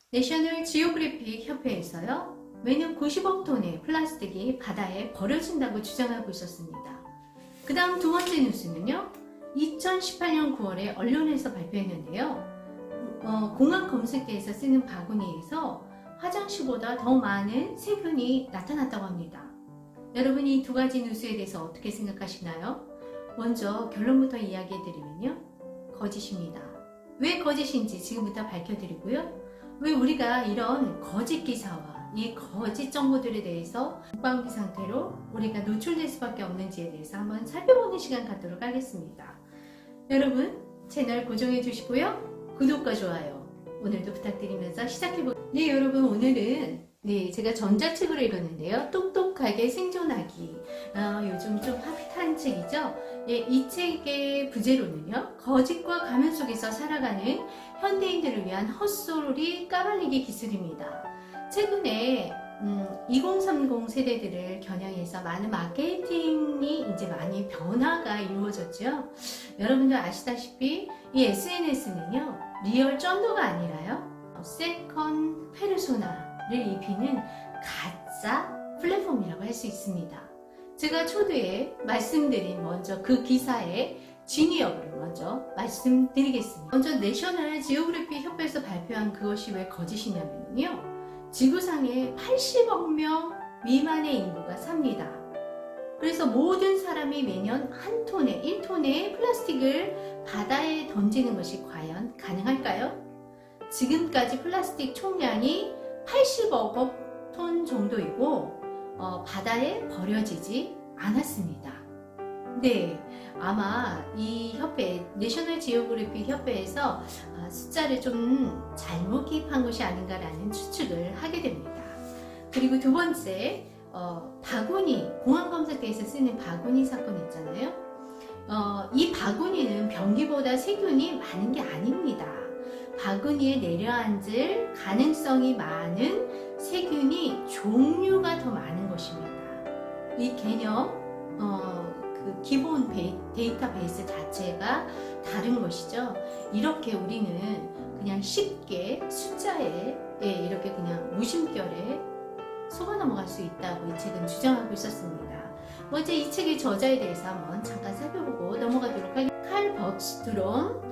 내셔널 지오그래픽 협회에서요, 매년 90억 톤의 플라스틱이 바다에 버려진다고 주장하고 있었습니다. 그 다음 두 번째 뉴스는요, 2018년 9월에 언론에서 발표했는데요. 공항 검색대에서 쓰는 바구니에서 화장실보다 더 많은 세균이 나타났다고 합니다. 여러분이 이 두 가지 뉴스에 대해서 어떻게 생각하시나요? 먼저 결론부터 이야기해드리면요, 거짓입니다. 왜 거짓인지 지금부터 밝혀드리고요, 왜 우리가 이런 거짓 기사와 이 거짓 정보들에 대해서 국방비 상태로 우리가 노출될 수밖에 없는지에 대해서 한번 살펴보는 시간 갖도록 하겠습니다. 여러분, 채널 고정해 주시고요, 구독과 좋아요 오늘도 부탁드리면서 시작해볼게요. 네, 여러분, 오늘은 제가 전자책으로 읽었는데요, 똑똑하게 생존하기. 요즘 좀 핫한 책이죠. 이 책의 부제로는요, 거짓과 가면 속에서 살아가는 현대인들을 위한 헛소리 까발리기 기술입니다. 최근에 2030 세대들을 겨냥해서 많은 마케팅이 이제 많이 변화가 이루어졌죠. 여러분들 아시다시피 이 SNS는요, 리얼 쩐도가 아니라요, 세컨 페르소나를 입히는 가짜 플랫폼이라고 할 수 있습니다. 제가 초두에 말씀드린 먼저 그 기사의 진위업을 먼저 말씀드리겠습니다. 먼저 내셔널 지오그래픽 협회에서 발표한 그것이 왜 거짓이냐면요, 지구상에 80억 명 미만의 인구가 삽니다. 그래서 모든 사람이 매년 한 톤에 1톤의 플라스틱을 바다에 던지는 것이 과연 가능할까요? 지금까지 플라스틱 총량이 80억 톤 정도이고 바다에 버려지지 않았습니다. 네, 아마 이 협회, 내셔널 지오그래픽 협회에서 숫자를 좀 잘못 기입한 것이 아닌가라는 추측을 하게 됩니다. 그리고 두 번째, 바구니, 공항 검색대에서 쓰는 바구니 사건 있잖아요. 이 바구니는 변기보다 세균이 많은 게 아닙니다. 바구니에 내려앉을 가능성이 많은 세균이 종류가 더 많은 것입니다. 이 개념, 그 기본 데이터베이스 자체가 다른 것이죠. 이렇게 우리는 그냥 쉽게 숫자에 이렇게 그냥 무심결에 속아 넘어갈 수 있다고 이 책은 주장하고 있었습니다. 먼저 이 책의 저자에 대해서 한번 잠깐 살펴보고 넘어가도록 하겠습니다. 칼 벅스트롬,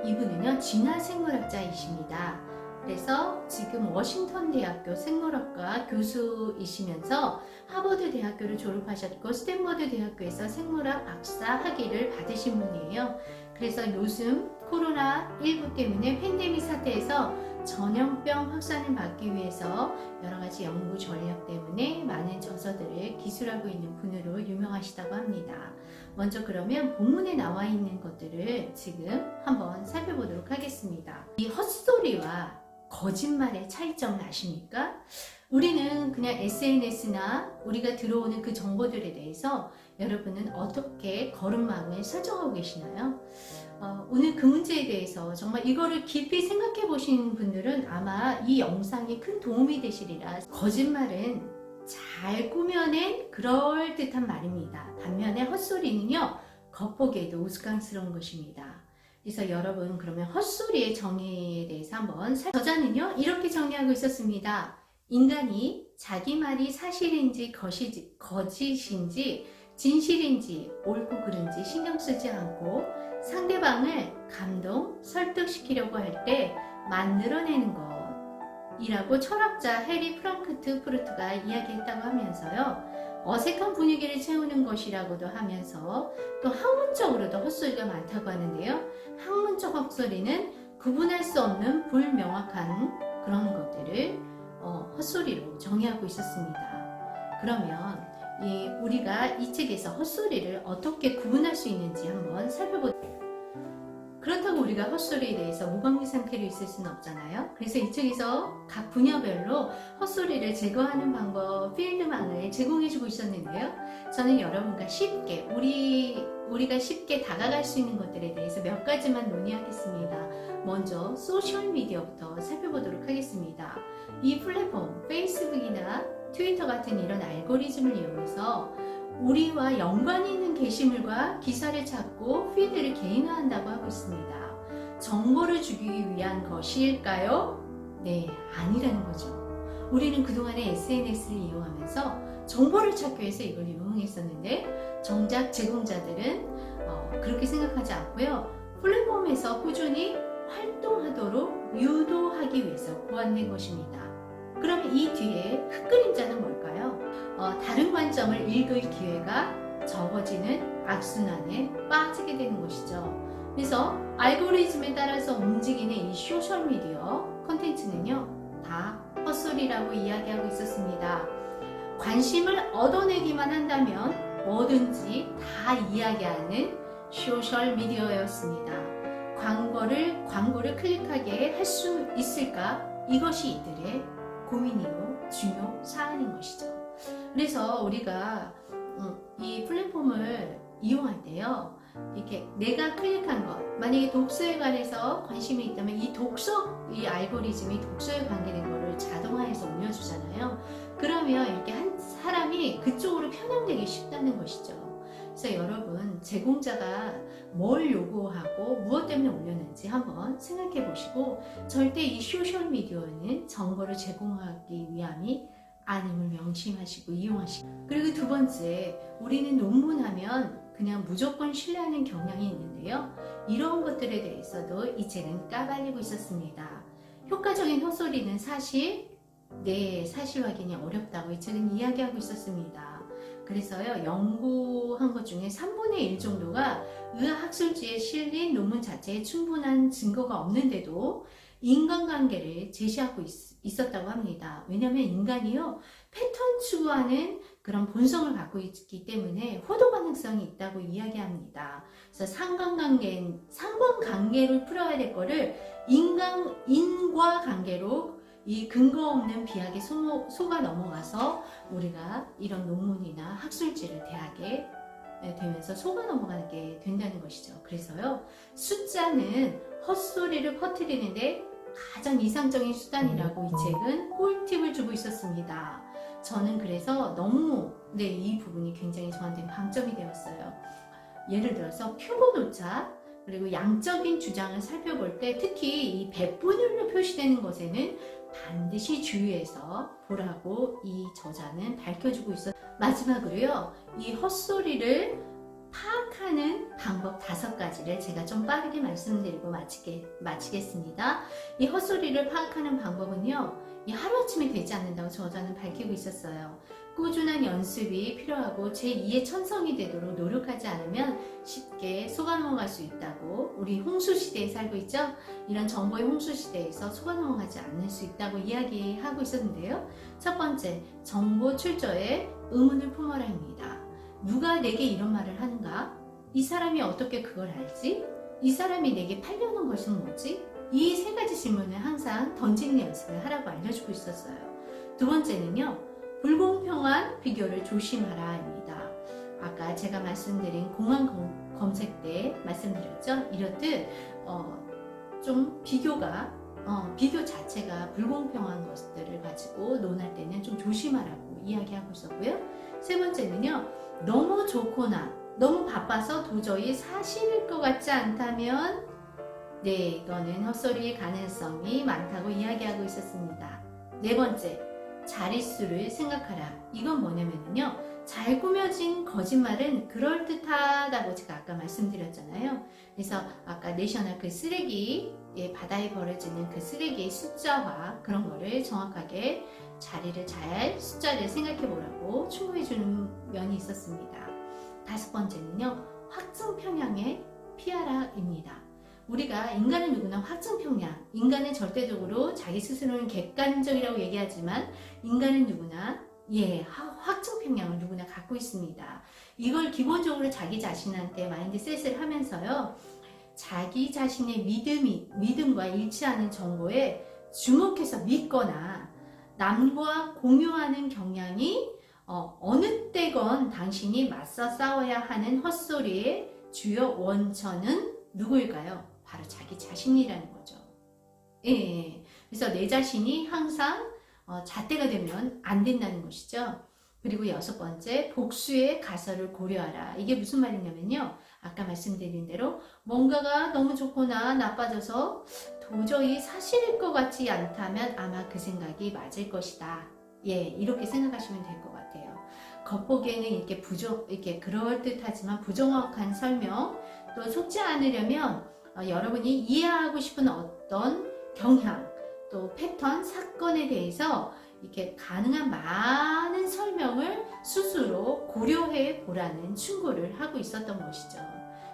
이분은요, 진화 생물학자이십니다. 그래서 지금 워싱턴 대학교 생물학과 교수이시면서 하버드 대학교를 졸업하셨고 스탠퍼드 대학교에서 생물학 박사 학위를 받으신 분이에요. 그래서 요즘 코로나19 때문에 팬데믹 사태에서 전염병 확산을 막기 위해서 여러 가지 연구 전략 때문에 많은 저서들을 기술하고 있는 분으로 유명하시다고 합니다. 먼저 그러면 본문에 나와 있는 것들을 지금 한번 살펴보도록 하겠습니다. 이 헛소리와 거짓말의 차이점을 아십니까? 우리는 그냥 SNS나 우리가 들어오는 그 정보들에 대해서 여러분은 어떻게 걸음망을 설정하고 계시나요? 오늘 그 문제에 대해서 정말 이거를 깊이 생각해 보신 분들은 아마 이 영상이 큰 도움이 되시리라. 거짓말은 잘 꾸며낸 그럴듯한 말입니다. 반면에 헛소리는요, 겉보기에도 우스꽝스러운 것입니다. 그래서 여러분, 그러면 헛소리의 정의에 대해서 한번 저자는요, 이렇게 정의하고 있었습니다. 인간이 자기 말이 사실인지 거짓인지 진실인지 옳고 그른지 신경 쓰지 않고 상대방을 감동, 설득시키려고 할 때 만들어내는 것이라고 철학자 해리 프랑크푸르트가 이야기했다고 하면서요, 어색한 분위기를 채우는 것이라고도 하면서 또 학문적으로도 헛소리가 많다고 하는데요, 학문적 헛소리는 구분할 수 없는 불명확한 그런 것들을 헛소리로 정의하고 있었습니다. 그러면 우리가 이 책에서 헛소리를 어떻게 구분할 수 있는지 한번 살펴볼게요. 그렇다고 우리가 헛소리에 대해서 무방비 상태로 있을 수는 없잖아요. 그래서 이 책에서 각 분야별로 헛소리를 제거하는 방법, 필드망을 제공해주고 있었는데요, 저는 여러분과 쉽게 우리가 쉽게 다가갈 수 있는 것들에 대해서 몇 가지만 논의하겠습니다. 먼저 소셜미디어부터 살펴보도록 하겠습니다. 이 플랫폼, 페이스북이나 트위터 같은 이런 알고리즘을 이용해서 우리와 연관이 있는 게시물과 기사를 찾고 피드를 개인화한다고 하고 있습니다. 정보를 주기 위한 것일까요? 네, 아니라는 거죠. 우리는 그동안에 SNS를 이용하면서 정보를 찾기 위해서 이걸 이용했었는데 정작 제공자들은 그렇게 생각하지 않고요. 플랫폼에서 꾸준히 활동하도록 유도하기 위해서 고안된 것입니다. 그러면 이 뒤에 흙그림자는 뭘까요? 다른 관점을 읽을 기회가 적어지는 악순환에 빠지게 되는 것이죠. 그래서 알고리즘에 따라서 움직이는 이 소셜미디어 콘텐츠는요, 다 헛소리라고 이야기하고 있었습니다. 관심을 얻어내기만 한다면 뭐든지 다 이야기하는 소셜미디어였습니다. 광고를 클릭하게 할 수 있을까? 이것이 이들의 고민이요, 중요 사안인 것이죠. 그래서 우리가 이 플랫폼을 이용할 때요, 이렇게 내가 클릭한 것, 만약에 독서에 관해서 관심이 있다면 이 알고리즘이 독서에 관계된 거를 자동화해서 올려주잖아요. 그러면 이렇게 한 사람이 그쪽으로 편향되기 쉽다는 것이죠. 그래서 여러분, 제공자가 뭘 요구하고 무엇 때문에 올렸는지 한번 생각해 보시고, 절대 이 소셜미디어는 정보를 제공하기 위함이 아님을 명심하시고 이용하시고. 그리고 두 번째, 우리는 논문하면 그냥 무조건 신뢰하는 경향이 있는데요. 이런 것들에 대해서도 이 책은 까발리고 있었습니다. 효과적인 헛소리는 사실 확인이 어렵다고 이 책은 이야기하고 있었습니다. 그래서요, 연구한 것 중에 3분의 1 정도가 의학학술지에 실린 논문 자체에 충분한 증거가 없는데도 인간관계를 제시하고 있었다고 합니다. 왜냐하면 인간이요, 패턴 추구하는 그런 본성을 갖고 있기 때문에 호도 가능성이 있다고 이야기합니다. 그래서 상관관계를 풀어야 될 거를 인과관계로 이 근거 없는 비약에 속아 넘어가서 우리가 이런 논문이나 학술지를 대하게 되면서 속아 넘어가게 된다는 것이죠. 그래서요, 숫자는 헛소리를 퍼뜨리는데 가장 이상적인 수단이라고 이 책은 꿀팁을 주고 있었습니다. 저는 그래서 너무 이 부분이 굉장히 저한테는 방점이 되었어요. 예를 들어서 표본오차, 그리고 양적인 주장을 살펴볼 때 특히 이 백분율로 표시되는 것에는 반드시 주의해서 보라고 이 저자는 밝혀주고 있어요. 마지막으로요, 이 헛소리를 파악하는 방법 5가지를 제가 좀 빠르게 말씀드리고 마치겠습니다. 이 헛소리를 파악하는 방법은요, 이 하루아침에 되지 않는다고 저자는 밝히고 있었어요. 꾸준한 연습이 필요하고 제2의 천성이 되도록 노력하지 않으면 쉽게 속아 넘어갈 수 있다고, 우리 홍수시대에 살고 있죠? 이런 정보의 홍수시대에서 속아 넘어가지 않을 수 있다고 이야기하고 있었는데요. 첫 번째, 정보 출처에 의문을 품어라입니다. 누가 내게 이런 말을 하는가? 이 사람이 어떻게 그걸 알지? 이 사람이 내게 팔려는 것은 뭐지? 이 3가지 질문을 항상 던지는 연습을 하라고 알려주고 있었어요. 두 번째는요, 불공평한 비교를 조심하라입니다. 아까 제가 말씀드린 공안 검색 때 말씀드렸죠? 이렇듯 좀 비교 자체가 불공평한 것들을 가지고 논할 때는 좀 조심하라고 이야기하고 있었고요. 세 번째는요, 너무 좋거나 너무 바빠서 도저히 사실일 것 같지 않다면 이거는 헛소리의 가능성이 많다고 이야기하고 있었습니다. 네 번째, 자릿수를 생각하라. 이건 뭐냐면요, 잘 꾸며진 거짓말은 그럴듯하다고 제가 아까 말씀드렸잖아요. 그래서 아까 내셔널 그 쓰레기, 바다에 버려지는 그 쓰레기의 숫자화, 그런 거를 정확하게 숫자를 생각해 보라고 충고해 주는 면이 있었습니다. 5번째는요, 확증 편향에 피하라입니다. 우리가 인간은 누구나 확증 편향, 인간은 절대적으로 자기 스스로는 객관적이라고 얘기하지만 인간은 누구나 확증 편향을 누구나 갖고 있습니다. 이걸 기본적으로 자기 자신한테 마인드셋을 하면서요, 자기 자신의 믿음과 일치하는 정보에 주목해서 믿거나 남과 공유하는 경향이 어느 때건 당신이 맞서 싸워야 하는 헛소리의 주요 원천은 누구일까요? 바로 자기 자신이라는 거죠. 그래서 내 자신이 항상 잣대가 되면 안 된다는 것이죠. 그리고 6번째, 복수의 가설을 고려하라. 이게 무슨 말이냐면요, 아까 말씀드린 대로 뭔가가 너무 좋거나 나빠져서 도저히 사실일 것 같지 않다면 아마 그 생각이 선택이 맞을 것이다. 예, 이렇게 생각하시면 될 것 같아요. 겉보기에는 이렇게 그럴듯하지만 부정확한 설명, 또 속지 않으려면 여러분이 이해하고 싶은 어떤 경향, 또 패턴, 사건에 대해서 이렇게 가능한 많은 설명을 스스로 고려해 보라는 충고를 하고 있었던 것이죠.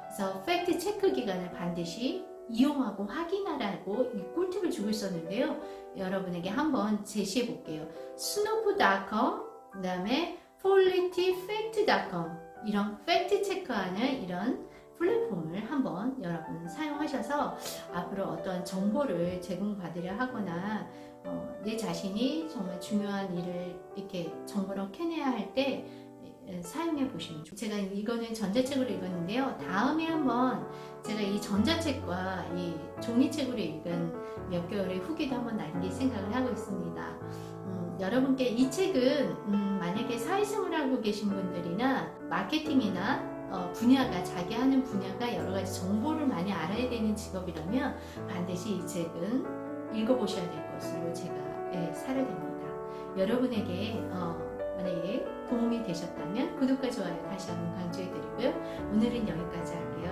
그래서 팩트 체크 기간을 반드시 이용하고 확인하라고 이 꿀팁을 주고 있었는데요. 여러분에게 한번 제시해 볼게요. 스노프.com, 그 다음에 qualityfact.com, 이런 팩트 체크하는 이런 플랫폼을 한번 여러분 사용하셔서 앞으로 어떤 정보를 제공받으려 하거나 내 자신이 정말 중요한 일을 이렇게 정보를 캐내야 할 때 사용해 보시면 좋겠어요. 제가 이거는 전자책으로 읽었는데요. 다음에 한번 제가 이 전자책과 이 종이책으로 읽은 몇 개월의 후기도 한번 남길 생각을 하고 있습니다. 여러분께 이 책은 만약에 사회생활 하고 계신 분들이나 마케팅이나 분야가 자기 하는 분야가 여러 가지 정보를 많이 알아야 되는 직업이라면 반드시 이 책은 읽어보셔야 될 것으로 제가 사료됩니다. 여러분에게 만약에 도움이 되셨다면 구독과 좋아요 다시 한번 강조해드리고요. 오늘은 여기까지 할게요.